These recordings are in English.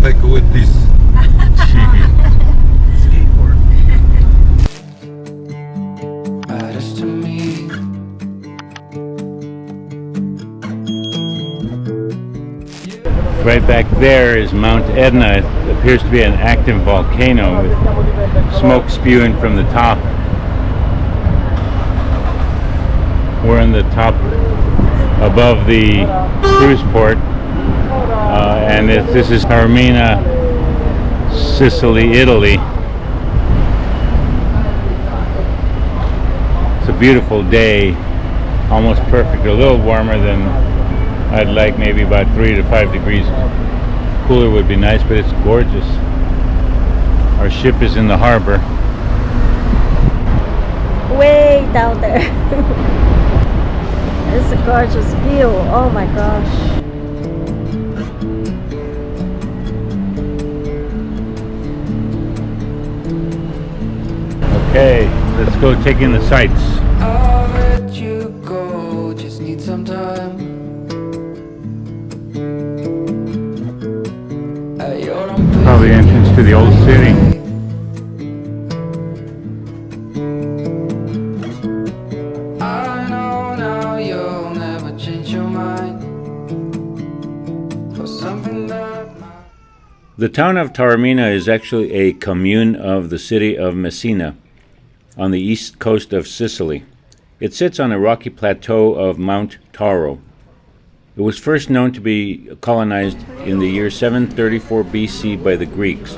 back with this skateboard. Matters to me. Right back there is Mount Etna. It appears to be an active volcano with smoke spewing from the top. We're on the top above the cruise port, and this is Taormina, Sicily, Italy. It's a beautiful day, almost perfect, a little warmer than I'd like, maybe about 3 to 5 degrees cooler would be nice, but it's gorgeous. Our ship is in the harbor. Way down there. It's a gorgeous view. Oh my gosh. Okay, let's go take in the sights. I'll let you go, just need some time. Probably entrance to the old city. I know now you'll never change your mind for something that. The town of Taormina is actually a commune of the city of Messina on the east coast of Sicily. It sits on a rocky plateau of Mount Tauro. It was first known to be colonized in the year 734 BC by the Greeks.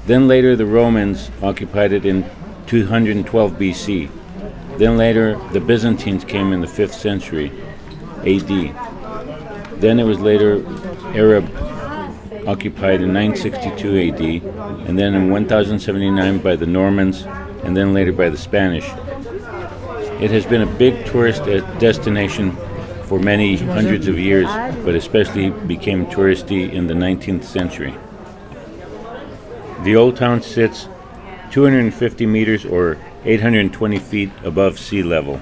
Then later the Romans occupied it in 212 BC. Then later the Byzantines came in the 5th century AD. Then it was later Arab occupied in 962 AD, and then in 1079 by the Normans, and then later by the Spanish. It has been a big tourist destination for many hundreds of years, but especially became touristy in the 19th century. The old town sits 250 meters or 820 feet above sea level.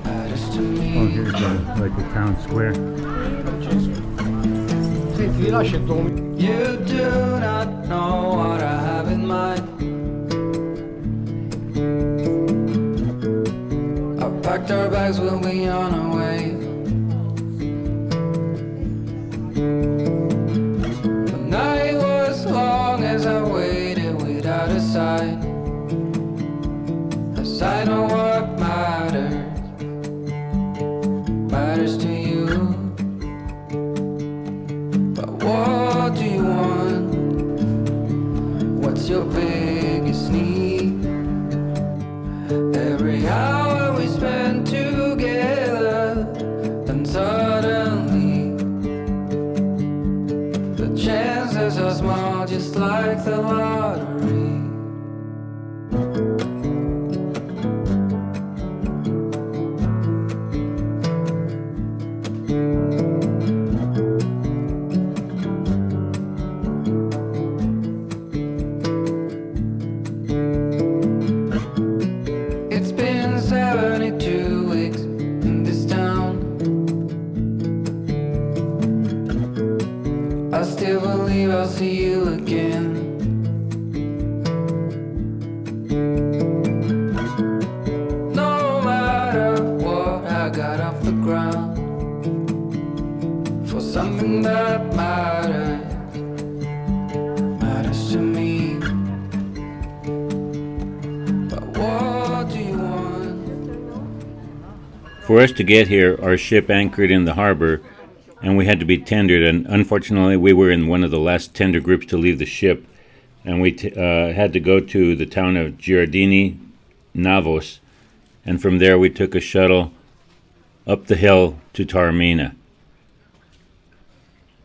Oh, here's like a town square. You do not know what I have in mind. Packed our bags, we'll be on our way. The night was long as I waited without a sign. As I know what matters to you. But what do you want? What's your biggest need? Every hour we spend together, then suddenly the chances are small, just like the lottery. It's been 72 weeks in this town. I still believe I'll see you again. No matter what, I got off the ground for something that matters to me. But what do you want? For us to get here, our ship anchored in the harbor, and we had to be tendered. And unfortunately, we were in one of the last tender groups to leave the ship, and we had to go to the town of Giardini Navos, and from there we took a shuttle up the hill to Taormina.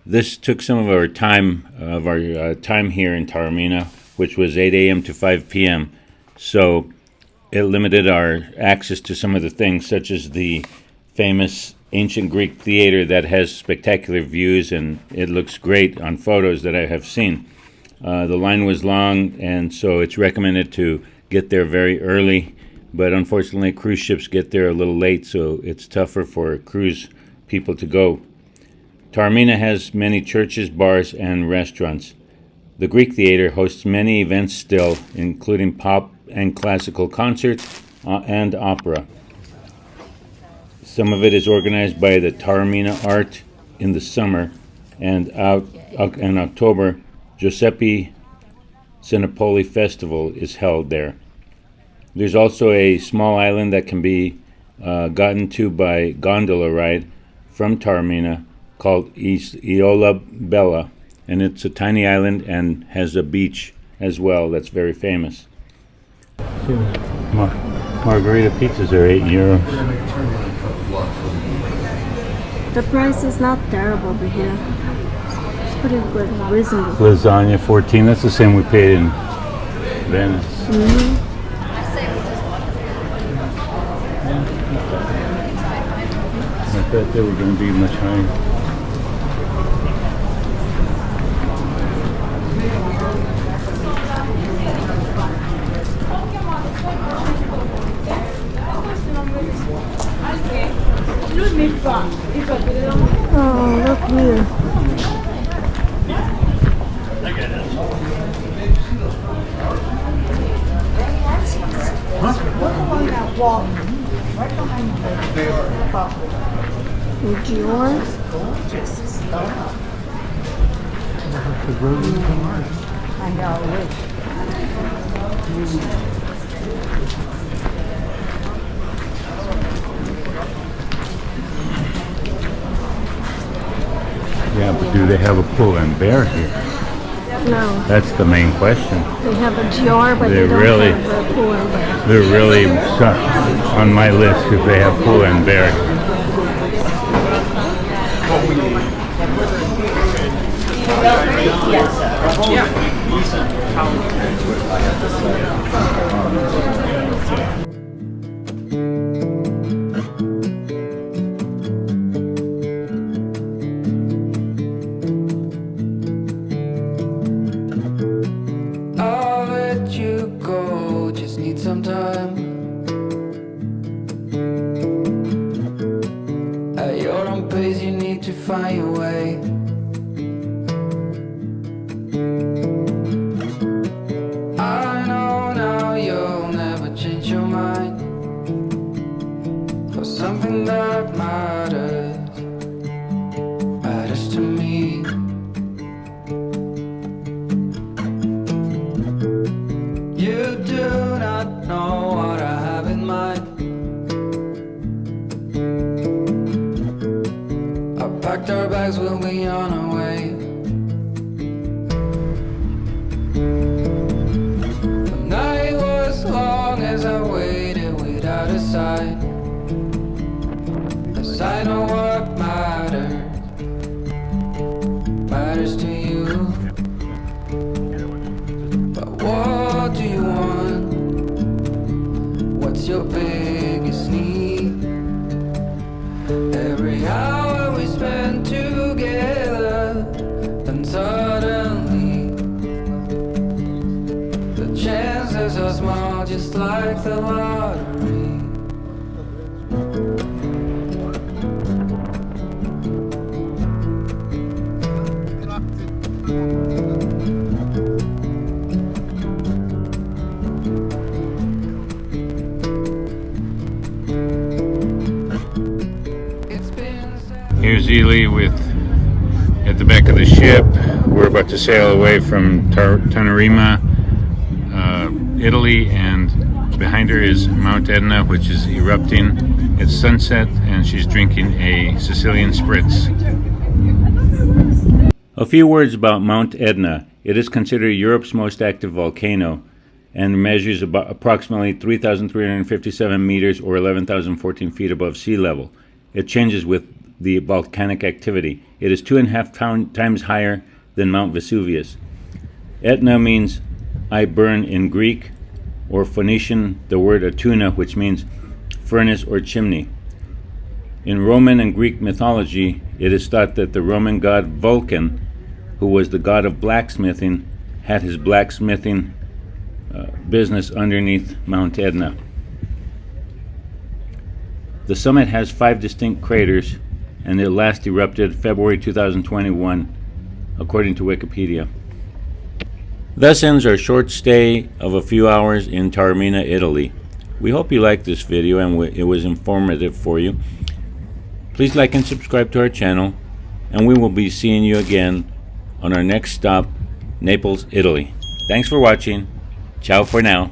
This took some of our time here in Taormina, which was 8 a.m. to 5 p.m. So it limited our access to some of the things, such as the famous ancient Greek theater that has spectacular views, and it looks great on photos that I have seen. The line was long, and so it's recommended to get there very early, but unfortunately cruise ships get there a little late, so it's tougher for cruise people to go. Taormina has many churches, bars, and restaurants. The Greek Theater hosts many events still, including pop and classical concerts and opera. Some of it is organized by the Taormina Art in the summer, and in October, Giuseppe Sinopoli Festival is held there. There's also a small island that can be gotten to by gondola ride from Taormina called Isola Bella, and it's a tiny island and has a beach as well that's very famous. Margarita pizzas are €8. The price is not terrible over here. It's pretty good, reasonable. Lasagna 14, that's the same we paid in Venice. I thought they were going to be much higher. Oh, look here. Would yours? I know, Yeah, but do they have a pull and bear here? No. That's the main question. They have a GR, but They're they don't really- have a pool and bear. They're really stuck on my list if they have pull and bear. I'll let you go, just need some time. At your own pace, you need to find your way. I know now you'll never change your mind for something that matters to me. You do not know what I have in mind. I packed our bags, we'll be on our way. The night was long as I waited without a sign. 'Cause I know what matters to you. But what do you want? What's your biggest need? Every hour we spend together, then suddenly the chances are small, just like the lottery. It's been Here's Ely at the back of the ship. We're about to sail away from Taormina, Italy, and behind her is Mount Etna, which is erupting. It's sunset, and she's drinking a Sicilian spritz. A few words about Mount Etna. It is considered Europe's most active volcano and measures about approximately 3,357 meters or 11,014 feet above sea level. It changes with the volcanic activity. It is 2.5 times higher than Mount Vesuvius. Etna means I burn in Greek, or Phoenician, the word atuna, which means furnace or chimney. In Roman and Greek mythology, it is thought that the Roman god Vulcan, who was the god of blacksmithing, had his blacksmithing business underneath Mount Etna. The summit has 5 distinct craters, and it last erupted February 2021, according to Wikipedia. Thus ends our short stay of a few hours in Taormina, Italy. We hope you liked this video and it was informative for you. Please like and subscribe to our channel, and we will be seeing you again on our next stop, Naples, Italy. Thanks for watching. Ciao for now.